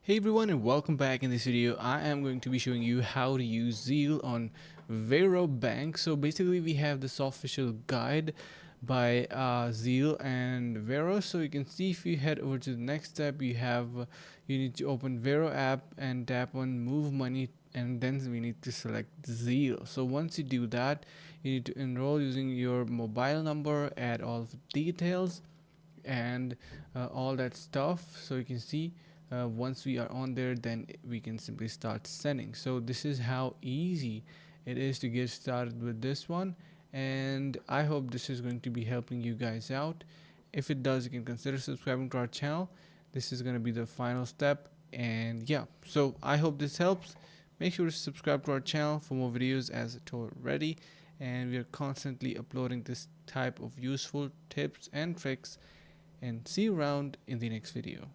Hey everyone and welcome back. In this video I am going to be showing you how to use Zelle on Varo Bank. So basically we have this official guide by Zelle and Varo. So you can see, if you head over to the next step, you need to open Varo app and tap on move money, and then we need to select Zelle. So once you do that, you need to enroll using your mobile number, add all of the details and all that stuff. So you can see, once we are on there, then we can simply start sending. So this is how easy it is to get started with this one, and I hope this is going to be helping you guys out. If it does, you can consider subscribing to our channel. This is going to be the final step, and yeah, so I hope this helps. Make sure to subscribe to our channel for more videos, as I told already, and we are constantly uploading this type of useful tips and tricks, and see you around in the next video.